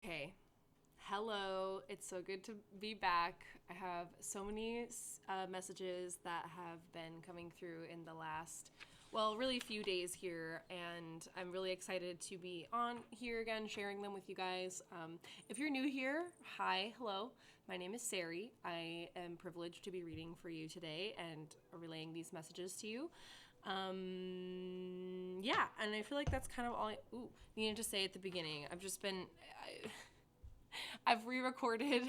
Okay. Hello. It's so good to be back. I have so many messages that have been coming through in the last, really few days here, and I'm really excited to be on here again, sharing them with you guys. If you're new here, hi, hello. My name is Sari. I am privileged to be reading for you today and relaying these messages to you. Yeah, and I feel like that's kind of all I needed to say at the beginning. I've re-recorded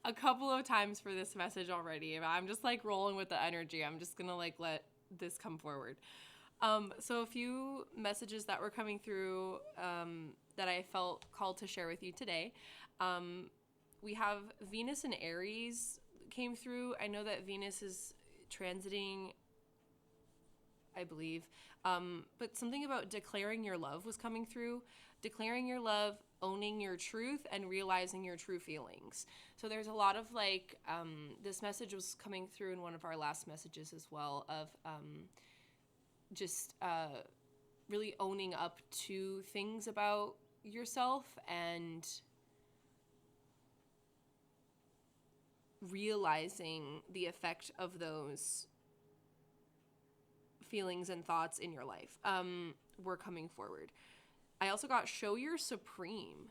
a couple of times for this message already. I'm just like rolling with the energy. I'm just gonna like let this come forward. So a few messages that were coming through that I felt called to share with you today. We have Venus and Aries came through. I know that Venus is transiting, I believe. But something about declaring your love was coming through. Declaring your love, owning your truth, and realizing your true feelings. So there's a lot of this message was coming through in one of our last messages as well of just really owning up to things about yourself and realizing the effect of those feelings and thoughts in your life were coming forward. I also got show your supreme,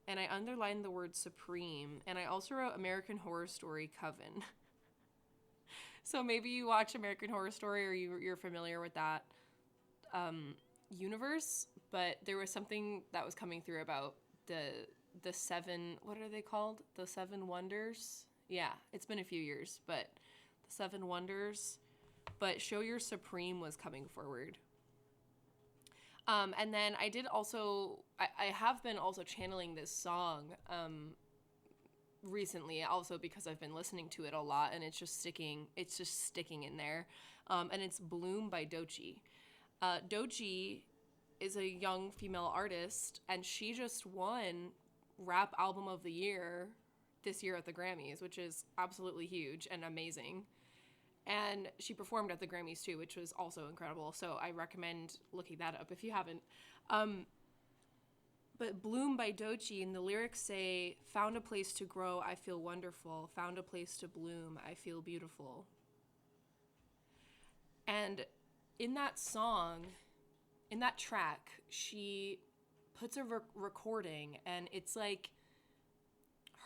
and I underlined the word supreme, and I also wrote American Horror Story Coven. So maybe you watch American Horror Story or you're familiar with that universe, but there was something that was coming through about the seven, what are they called? The Seven Wonders? Yeah, it's been a few years, but the Seven Wonders. But show your supreme was coming forward. And then I did also, I have been also channeling this song recently, also because I've been listening to it a lot, and it's just sticking in there. And it's Bloom by Doechii. Doechii is a young female artist, and she just won Rap Album of the Year this year at the Grammys, which is absolutely huge and amazing. And she performed at the Grammys too, which was also incredible. So I recommend looking that up if you haven't. But Bloom by Doechii, and the lyrics say, "Found a place to grow, I feel wonderful. Found a place to bloom, I feel beautiful." And in that song, in that track, she puts a recording, and it's like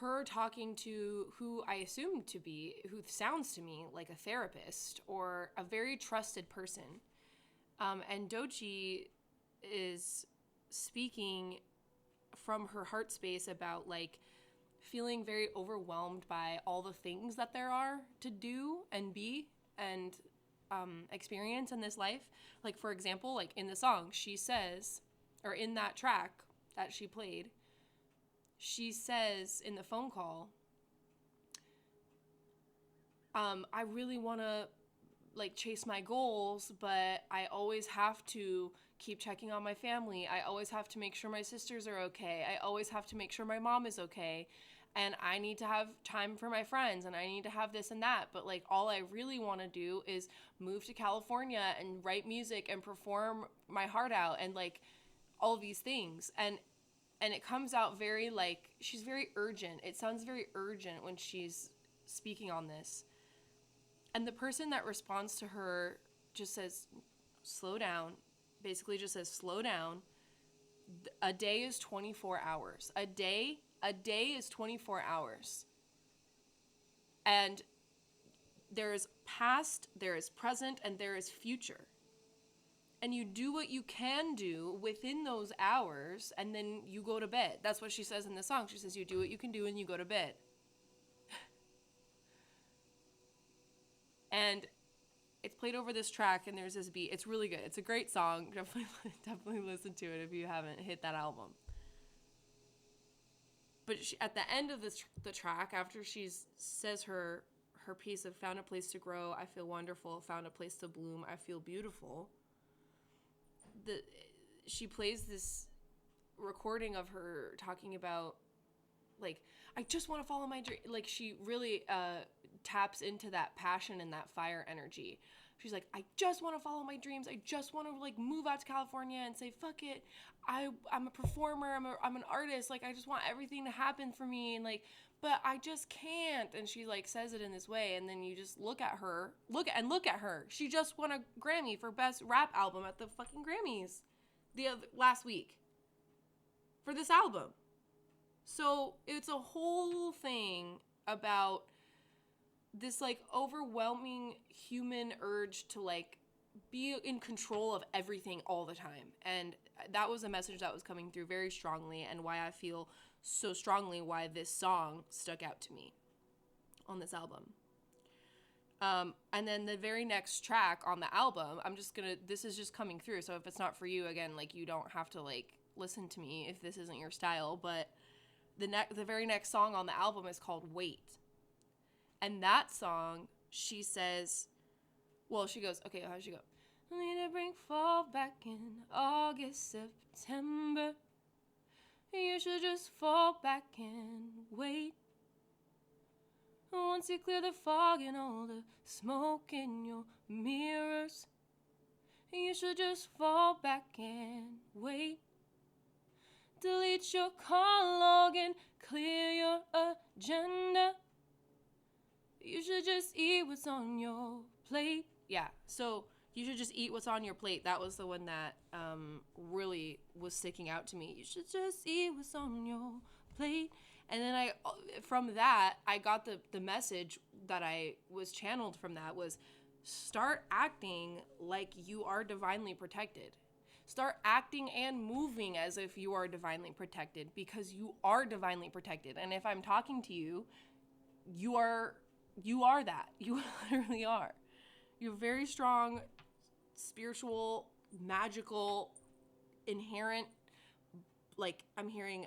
her talking to who I assume to be, who sounds to me like a therapist or a very trusted person. And Doechii is speaking from her heart space about like feeling very overwhelmed by all the things that there are to do and be and experience in this life. Like, for example, like in the song, she says, or in that track that she played, she says in the phone call, I really want to like chase my goals, but I always have to keep checking on my family. I always have to make sure my sisters are okay. I always have to make sure my mom is okay. And I need to have time for my friends, and I need to have this and that. But like all I really want to do is move to California and write music and perform my heart out and like all these things. And it comes out very like, she's very urgent. It sounds very urgent when she's speaking on this. And the person that responds to her just says, slow down. Basically just says, slow down. A day is 24 hours. A day is 24 hours. And there is past, there is present, and there is future. And you do what you can do within those hours, and then you go to bed. That's what she says in the song. She says, you do what you can do, and you go to bed. And it's played over this track, and there's this beat. It's really good. It's a great song. Definitely listen to it if you haven't hit that album. But at the end of the track, after she says her piece of found a place to grow, I feel wonderful, found a place to bloom, I feel beautiful, she plays this recording of her talking about like, I just want to follow my dream. Like she really taps into that passion and that fire energy. She's like, I just want to follow my dreams. I just want to like move out to California and say, fuck it. I'm a performer. I'm an artist. Like, I just want everything to happen for me. And like, but I just can't. And she like says it in this way. And then you just look at her. She just won a Grammy for best rap album at the fucking Grammys last week for this album. So it's a whole thing about this like overwhelming human urge to like be in control of everything all the time. And that was a message that was coming through very strongly, and why I feel so strongly why this song stuck out to me on this album. And then the very next track on the album, this is just coming through. So if it's not for you, again, like, you don't have to like listen to me if this isn't your style, but the very next song on the album is called Wait. And that song, she says, well, she goes, okay, how'd she go? I need to bring fall back in August, September. You should just fall back and wait. Once you clear the fog and all the smoke in your mirrors, you should just fall back and wait. Delete your call log and clear your agenda. You should just eat what's on your plate. Yeah, so you should just eat what's on your plate. That was the one that really was sticking out to me. You should just eat what's on your plate. And then from that, I got the message that I was channeled from that was, start acting like you are divinely protected. Start acting and moving as if you are divinely protected, because you are divinely protected. And if I'm talking to you, you are that. You literally are. You're very strong, spiritual, magical, inherent, like I'm hearing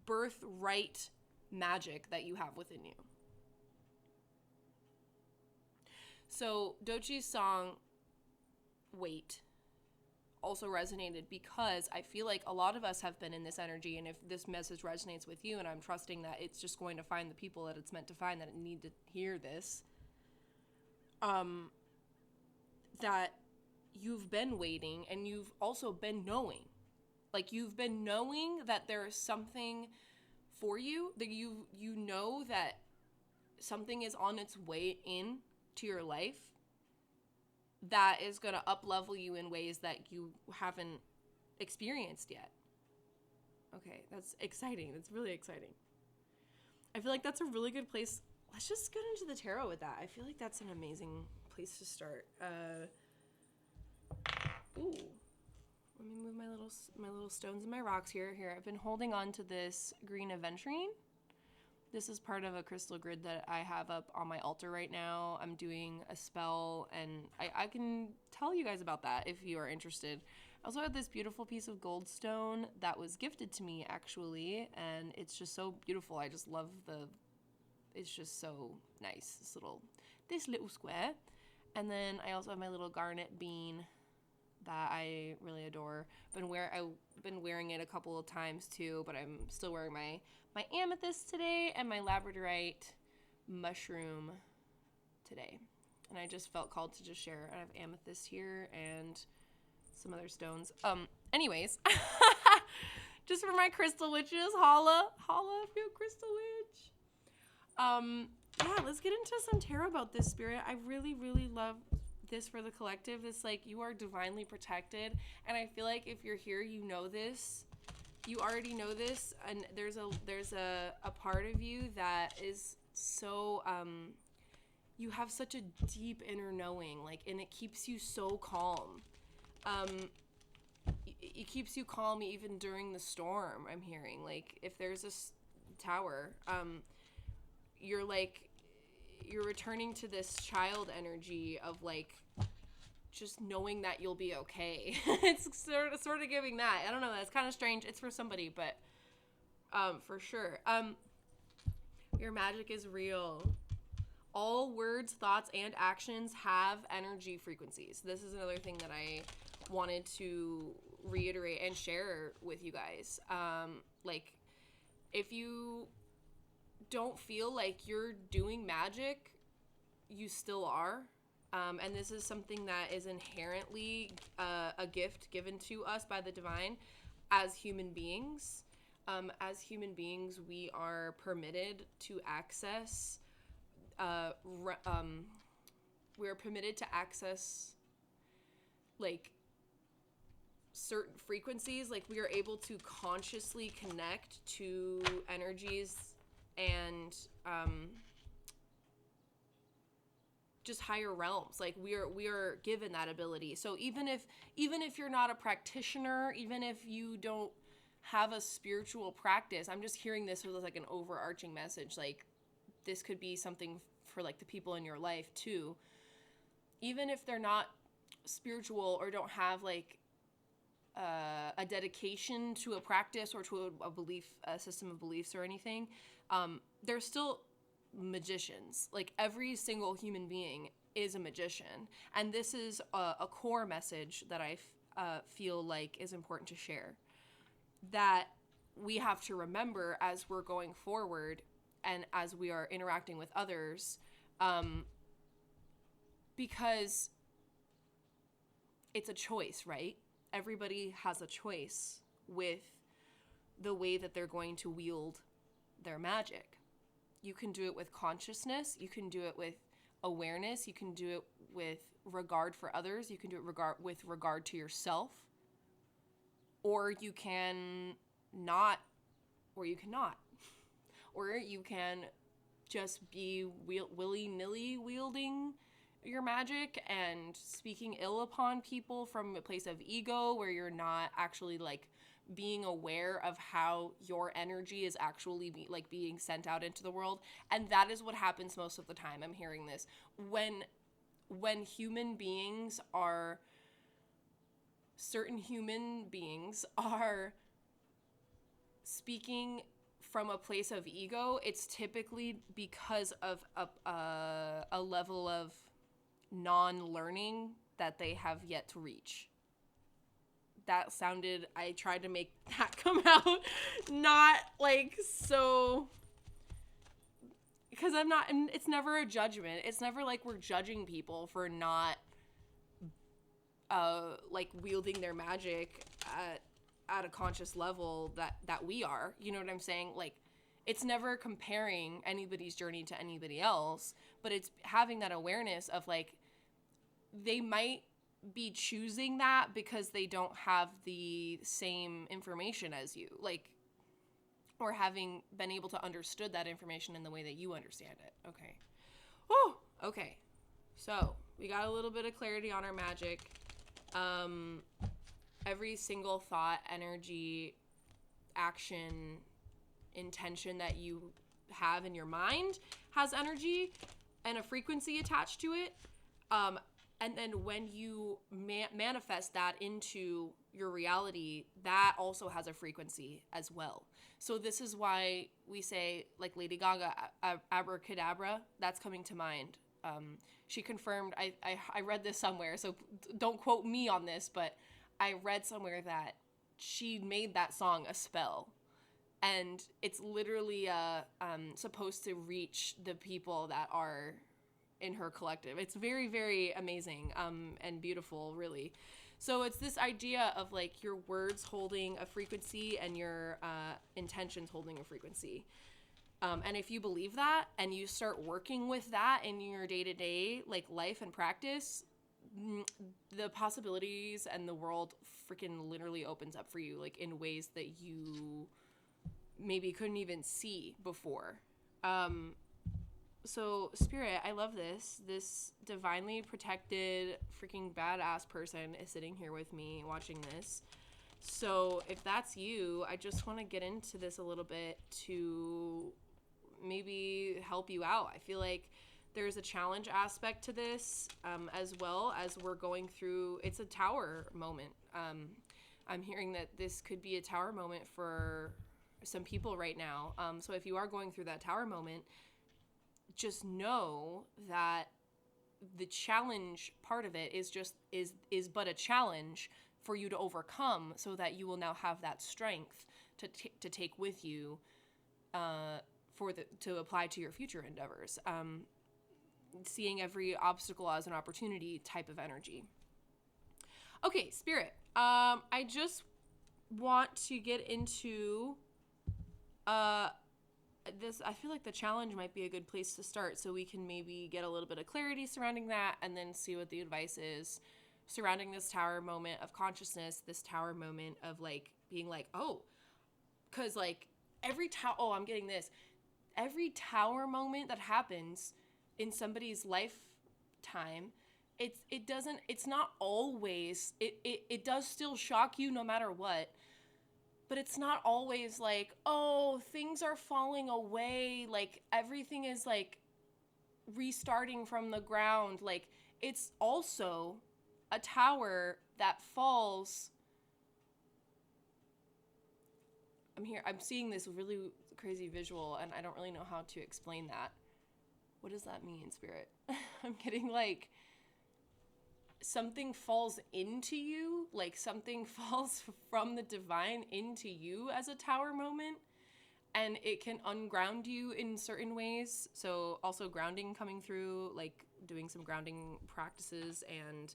birthright magic that you have within you. So Doechie's song Wait also resonated because I feel like a lot of us have been in this energy, and if this message resonates with you, and I'm trusting that it's just going to find the people that it's meant to find that need to hear this, that you've been waiting, and you've also been knowing. Like, you've been knowing that there is something for you, that you know that something is on its way in to your life that is going to up-level you in ways that you haven't experienced yet. Okay, that's exciting. That's really exciting. I feel like that's a really good place. Let's just get into the tarot with that. I feel like that's an amazing place to start. Ooh. Let me move my little stones and my rocks here. Here, I've been holding on to this green aventurine. This is part of a crystal grid that I have up on my altar right now. I'm doing a spell, and I can tell you guys about that if you are interested. I also have this beautiful piece of goldstone that was gifted to me, actually, and it's just so beautiful. I just love it's just so nice, this little square. And then I also have my little garnet bean that I really adore. I've been wearing it a couple of times too, but I'm still wearing my amethyst today and my labradorite mushroom today. And I just felt called to just share. I have amethyst here and some other stones. Anyways, just for my crystal witches, holla if you're a crystal witch. Yeah, let's get into some tarot about this, spirit. I really, really love this for the collective. This, like, you are divinely protected, and I feel like if you're here, you know this. You already know this, and there's a part of you that is so you have such a deep inner knowing, like, and it keeps you so calm. It keeps you calm even during the storm. I'm hearing, like, if there's a tower, you're returning to this child energy of, like, just knowing that you'll be okay. It's sort of giving that. I don't know. That's kind of strange. It's for somebody, but for sure. Your magic is real. All words, thoughts, and actions have energy frequencies. This is another thing that I wanted to reiterate and share with you guys. Like, if you don't feel like you're doing magic, you still are. And this is something that is inherently a gift given to us by the divine as human beings. As human beings, we are permitted to access, we're permitted to access, like, certain frequencies. Like, we are able to consciously connect to energies and just higher realms. Like, we are given that ability. So even if you're not a practitioner, even if you don't have a spiritual practice, I'm just hearing this as like an overarching message. Like, this could be something for like the people in your life too. Even if they're not spiritual or don't have like a dedication to a practice or to a belief, a system of beliefs or anything, they're still magicians. Like, every single human being is a magician. And this is a core message that I feel like is important to share, that we have to remember as we're going forward and as we are interacting with others, because it's a choice, right? Everybody has a choice with the way that they're going to wield their magic. You can do it with consciousness. You can do it with awareness. You can do it with regard for others. You can do it with regard to yourself. Or you can not, or you cannot. Or you can just be willy-nilly wielding your magic and speaking ill upon people from a place of ego, where you're not actually like being aware of how your energy is actually being sent out into the world. And that is what happens most of the time. I'm hearing this when human beings are, certain human beings are speaking from a place of ego, it's typically because of a level of non-learning that they have yet to reach. That sounded, I tried to make that come out not like so, because I'm not, and it's never a judgment. It's never like we're judging people for not like wielding their magic at a conscious level that we are. You know what I'm saying? Like, it's never comparing anybody's journey to anybody else, but it's having that awareness of like, they might be choosing that because they don't have the same information as you, like, or having been able to understood that information in the way that you understand it. Okay. Oh, okay. So we got a little bit of clarity on our magic. Every single thought, energy, action, intention that you have in your mind has energy and a frequency attached to it. And then when you manifest that into your reality, that also has a frequency as well. So this is why we say, like Lady Gaga, abracadabra, that's coming to mind. She confirmed, I read this somewhere, so don't quote me on this, but I read somewhere that she made that song a spell. And it's literally supposed to reach the people that are in her collective. It's very, very amazing and beautiful, really. So it's this idea of like your words holding a frequency and your intentions holding a frequency. And if you believe that and you start working with that in your day-to-day like life and practice, the possibilities and the world freaking literally opens up for you, like in ways that you maybe couldn't even see before. So Spirit, I love this. This divinely protected freaking badass person is sitting here with me watching this. So if that's you, I just want to get into this a little bit to maybe help you out. I feel like there's a challenge aspect to this, as well as we're going through, it's a tower moment. I'm hearing that this could be a tower moment for some people right now. So if you are going through that tower moment, just know that the challenge part of it is but a challenge for you to overcome, so that you will now have that strength to take with you to apply to your future endeavors. seeing every obstacle as an opportunity type of energy. Okay, Spirit. I just want to get into this. I feel like the challenge might be a good place to start, so we can maybe get a little bit of clarity surrounding that, and then see what the advice is surrounding this tower moment of consciousness, this tower moment of like being like, oh, because like every tower, oh, I'm getting this. Every tower moment that happens in somebody's lifetime, it's not always, it does still shock you no matter what, but it's not always like, oh, things are falling away, like everything is like restarting from the ground. Like, it's also a tower that falls. I'm seeing this really crazy visual, and I don't really know how to explain that. What does that mean, Spirit? I'm getting like something falls into you, like something falls from the divine into you as a tower moment, and it can unground you in certain ways. So also grounding coming through, like doing some grounding practices and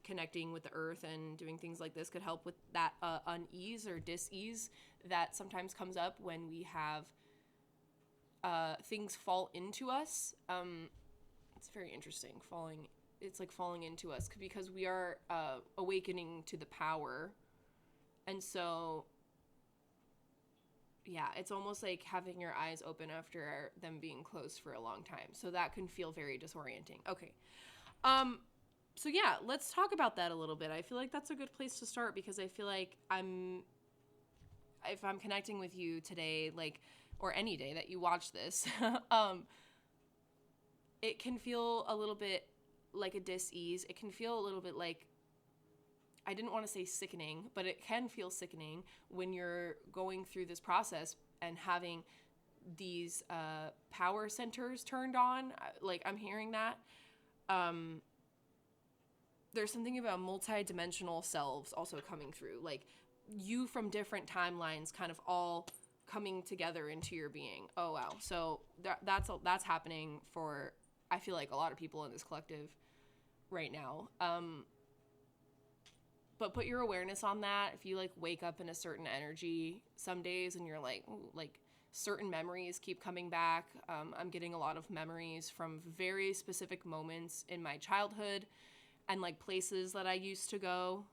connecting with the earth and doing things like this could help with that unease or dis-ease that sometimes comes up when we have things fall into us. It's very interesting. It's like falling into us because we are awakening to the power. And so, yeah, it's almost like having your eyes open after them being closed for a long time. So that can feel very disorienting. Okay. So yeah, let's talk about that a little bit. I feel like that's a good place to start because I feel like if I'm connecting with you today, like, or any day that you watch this, it can feel a little bit like a dis-ease. It can feel a little bit like, I didn't want to say sickening, but it can feel sickening when you're going through this process and having these power centers turned on. Like, I'm hearing that. There's something about multi-dimensional selves also coming through, like you from different timelines kind of all coming together into your being. Oh wow. So that's happening for, I feel like, a lot of people in this collective right now. But put your awareness on that. If you like wake up in a certain energy some days and you're like, ooh, like certain memories keep coming back. I'm getting a lot of memories from very specific moments in my childhood and like places that I used to go.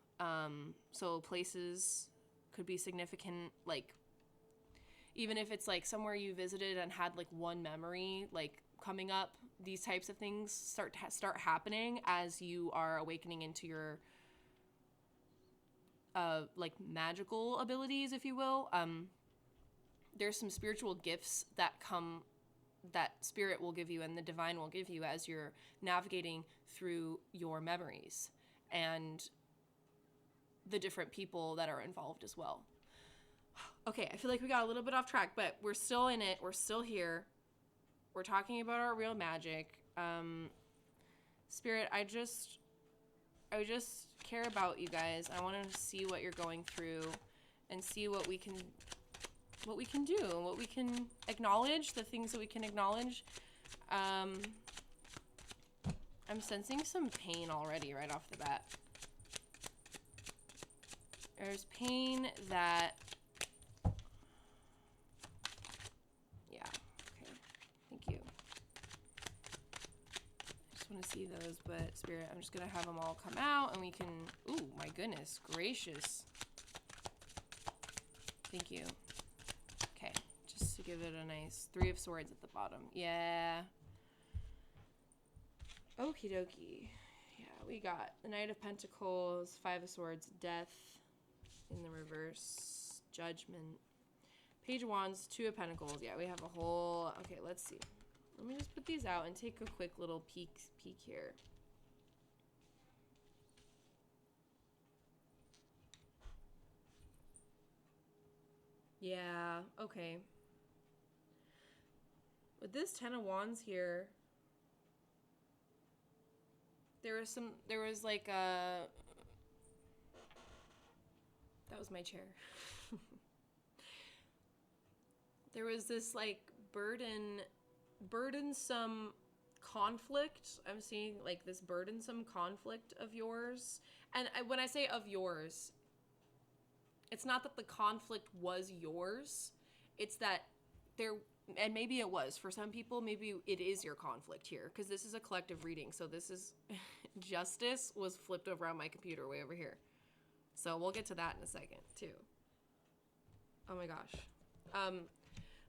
So places could be significant, like even if it's like somewhere you visited and had like one memory like coming up, these types of things start happening as you are awakening into your like magical abilities, if you will. There's some spiritual gifts that spirit will give you and the divine will give you as you're navigating through your memories and the different people that are involved as well. Okay, I feel like we got a little bit off track, but we're still in it. We're still here. We're talking about our real magic. Spirit, I just care about you guys. I want to see what you're going through and see what we can do and what we can acknowledge, the things that we can acknowledge. I'm sensing some pain already right off the bat. There's pain that, yeah, okay, thank you. I just want to see those, but Spirit, I'm just going to have them all come out and we can, ooh, my goodness gracious. Thank you. Okay, just to give it a nice 3 of Swords at the bottom. Yeah. Okie dokie. Yeah, we got the Knight of Pentacles, 5 of Swords, Death in the reverse, Judgment, Page of Wands, 2 of Pentacles. Yeah, we have a whole, okay, let's see. Let me just put these out and take a quick little peek here. Yeah, okay. With this 10 of Wands here, there was like a, that was my chair. There was this like burdensome conflict. I'm seeing like this burdensome conflict of yours. And when I say of yours, it's not that the conflict was yours. It's that there, and maybe it was for some people, maybe it is your conflict here, because this is a collective reading. So this is justice was flipped over on my computer way over here. So we'll get to that in a second too. Oh my gosh.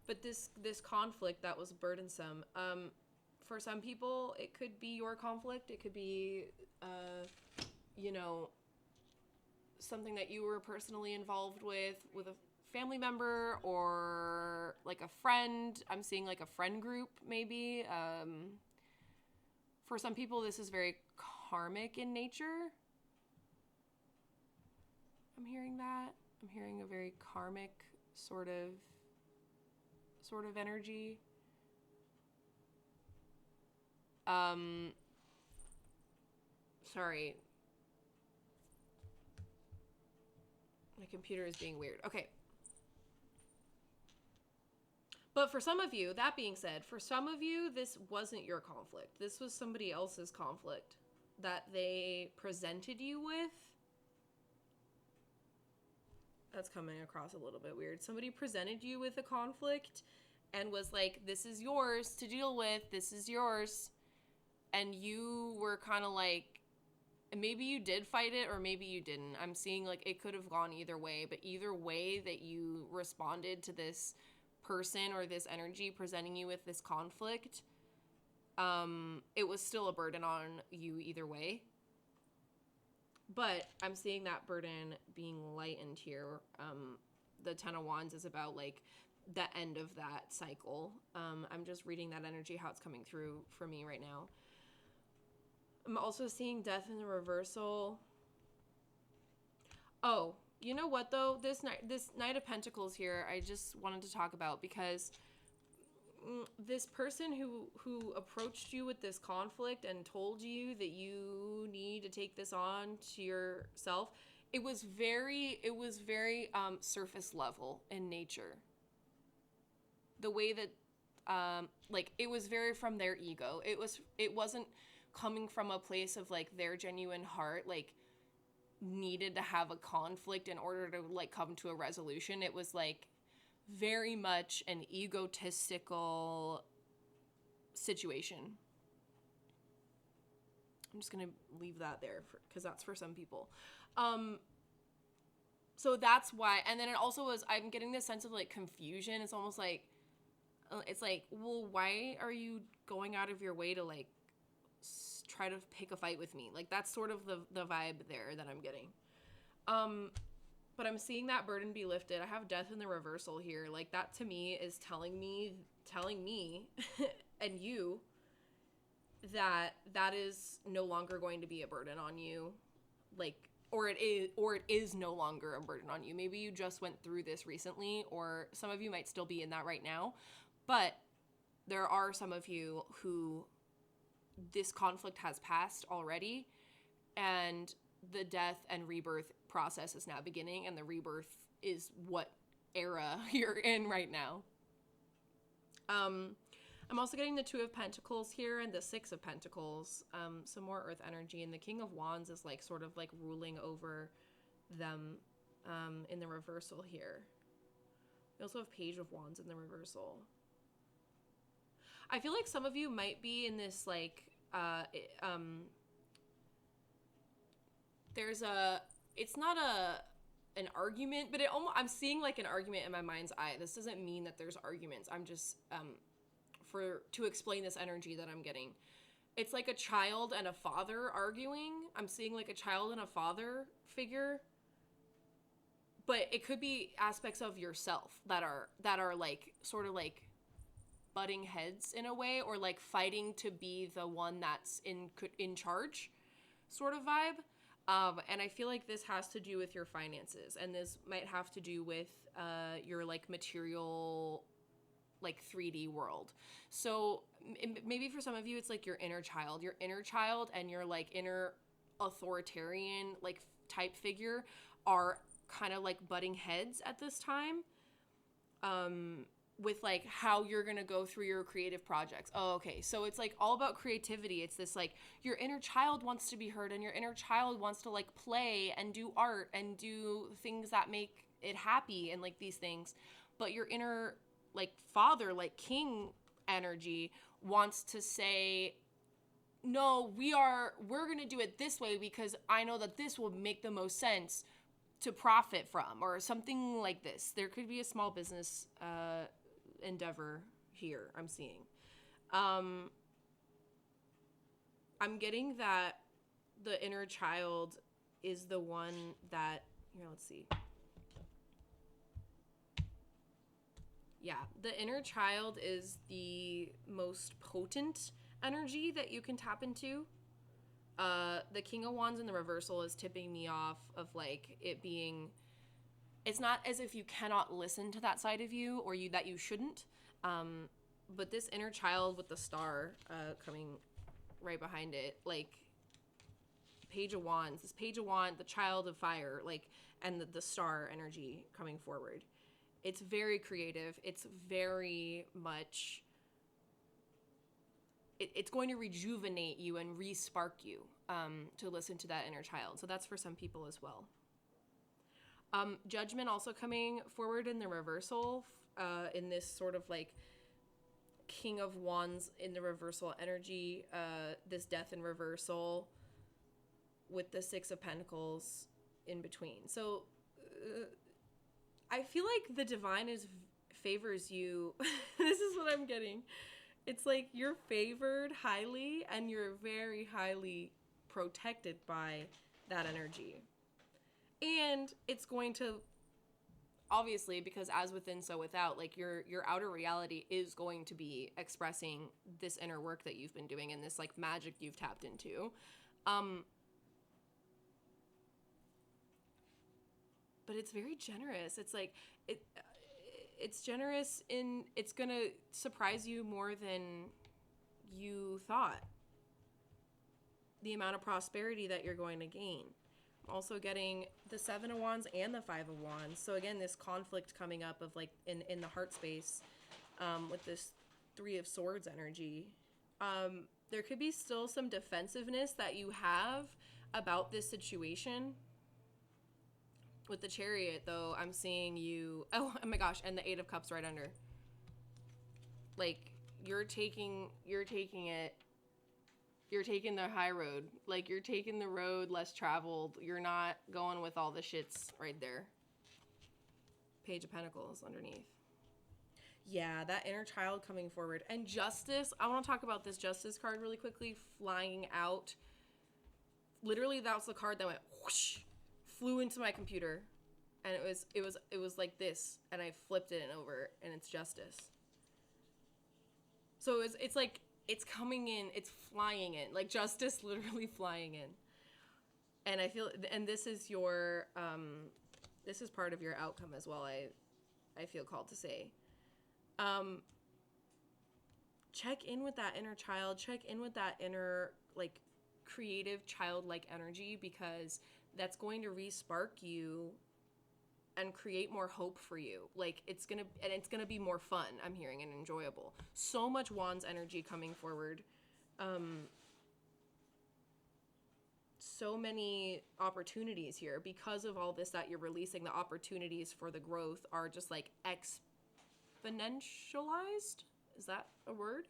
But this conflict that was burdensome, for some people it could be your conflict. It could be you know, something that you were personally involved with a family member or like a friend. I'm seeing like a friend group maybe. For some people this is very karmic in nature. I'm hearing that. I'm hearing a very karmic sort of energy. Sorry. My computer is being weird. Okay. But for some of you, that being said, for some of you, this wasn't your conflict. This was somebody else's conflict that they presented you with. That's coming across a little bit weird. Somebody presented you with a conflict and was like, this is yours to deal with. This is yours. And you were kind of like, maybe you did fight it or maybe you didn't. I'm seeing like it could have gone either way, but either way that you responded to this person or this energy presenting you with this conflict, it was still a burden on you either way. But I'm seeing that burden being lightened here. The Ten of Wands is about like the end of that cycle. I'm just reading that energy, how it's coming through for me right now. I'm also seeing death in the reversal. Oh, you know what though? This Knight of Pentacles here, I just wanted to talk about because this person who approached you with this conflict and told you that you need to take this on to yourself, it was very surface level in nature. The way that like it was very from their ego. It wasn't coming from a place of like their genuine heart, like needed to have a conflict in order to like come to a resolution. It was like very much an egotistical situation. I'm just gonna leave that there because that's for some people. So that's why, and then it also was, I'm getting this sense of like confusion. It's almost like, it's like, well, why are you going out of your way to like try to pick a fight with me? Like that's sort of the vibe there that I'm getting. But I'm seeing that burden be lifted. I have death in the reversal here. Like that to me is telling me and you that is no longer going to be a burden on you. Like, or it is no longer a burden on you. Maybe you just went through this recently, or some of you might still be in that right now. But there are some of you who this conflict has passed already, and the death and rebirth process is now beginning, and the rebirth is what era you're in right now. I'm also getting the Two of Pentacles here and the Six of Pentacles, some more earth energy, and the King of Wands is like sort of like ruling over them in the reversal here. We also have Page of Wands in the reversal. I feel like some of you might be in this like there's a, it's not an argument, but I'm seeing like an argument in my mind's eye. This doesn't mean that there's arguments. I'm just to explain this energy that I'm getting. It's like a child and a father arguing. I'm seeing like a child and a father figure. But it could be aspects of yourself that are like sort of like butting heads in a way, or like fighting to be the one that's in charge sort of vibe. And I feel like this has to do with your finances, and this might have to do with your like material, like 3D world. So maybe for some of you, it's like your inner child and your like inner authoritarian like type figure are kind of like butting heads at this time. with like how you're gonna go through your creative projects. Oh, okay. So it's like all about creativity. It's this like your inner child wants to be heard, and your inner child wants to like play and do art and do things that make it happy and like these things. But your inner like father, like king energy wants to say, no, we're gonna do it this way because I know that this will make the most sense to profit from, or something like this. There could be a small business endeavor here I'm seeing. I'm getting that the inner child is the one that, here, let's see. Yeah, the inner child is the most potent energy that you can tap into. The King of Wands in the reversal is tipping me off of like it being, it's not as if you cannot listen to that side of you, or that you shouldn't. But this inner child with the star coming right behind it, like Page of Wands, this Page of Wands, the child of fire, like, and the star energy coming forward. It's very creative. It's very much, it's going to rejuvenate you and re-spark you to listen to that inner child. So that's for some people as well. Judgment also coming forward in the reversal, in this sort of like King of Wands in the reversal energy, this death in reversal with the Six of Pentacles in between. So I feel like the divine favors you. This is what I'm getting. It's like you're favored highly and you're very highly protected by that energy. And it's going to, obviously, because as within, so without, like your outer reality is going to be expressing this inner work that you've been doing and this like magic you've tapped into. But it's very generous. It's like, it's generous in, it's going to surprise you more than you thought. The amount of prosperity that you're going to gain. I'm also getting the Seven of Wands and the Five of Wands. So again, this conflict coming up of like in the heart space with this Three of Swords energy. There could be still some defensiveness that you have about this situation. With the Chariot, though, I'm seeing you... Oh my gosh, and the Eight of Cups right under. Like, you're taking it... You're taking the high road. Like, you're taking the road less traveled. You're not going with all the shits right there. Page of Pentacles underneath. Yeah, that inner child coming forward. And Justice, I want to talk about this Justice card really quickly, flying out. Literally, that was the card that went whoosh, flew into my computer, and it was like this, and I flipped it over, and it's Justice. So it's like it's coming in, it's flying in, like Justice literally flying in. And I feel, and this is your this is part of your outcome as well. I feel called to say, check in with that inner child, check in with that inner like creative childlike energy, because that's going to re-spark you and create more hope for you. Like it's gonna be more fun, I'm hearing, and enjoyable. So much Wands energy coming forward. So many opportunities here because of all this that you're releasing. The opportunities for the growth are just like exponentialized. Is that a word?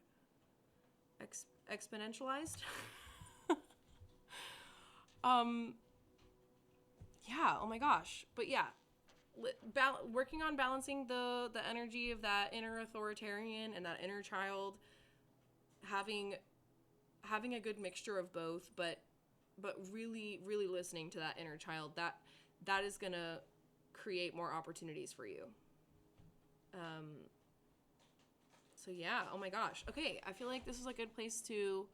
Exponentialized. Yeah, oh my gosh. But yeah, working on balancing the energy of that inner authoritarian and that inner child, having a good mixture of both, but really listening to that inner child, that is gonna create more opportunities for you. So yeah, oh my gosh. Okay, I feel like this is a good place to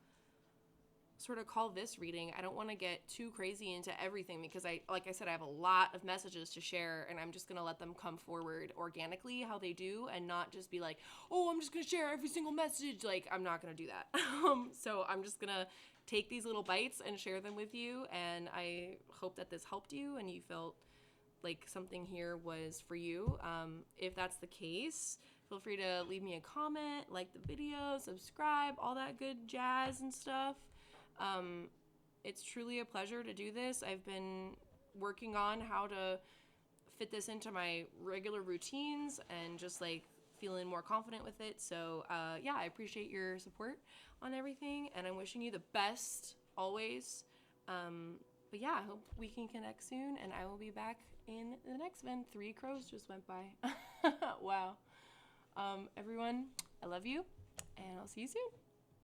sort of call this reading. I don't want to get too crazy into everything because like I said, I have a lot of messages to share, and I'm just going to let them come forward organically how they do, and not just be like, oh, I'm just going to share every single message. Like, I'm not going to do that. So I'm just going to take these little bites and share them with you, and I hope that this helped you and you felt like something here was for you. If that's the case, Feel free to leave me a comment, like the video, subscribe, all that good jazz and stuff. It's truly a pleasure to do this. I've been working on how to fit this into my regular routines and just like feeling more confident with it. So yeah, I appreciate your support on everything, and I'm wishing you the best always. But yeah, I hope we can connect soon, and I will be back in the next one. 3 crows just went by. Wow. Everyone, I love you, and I'll see you soon.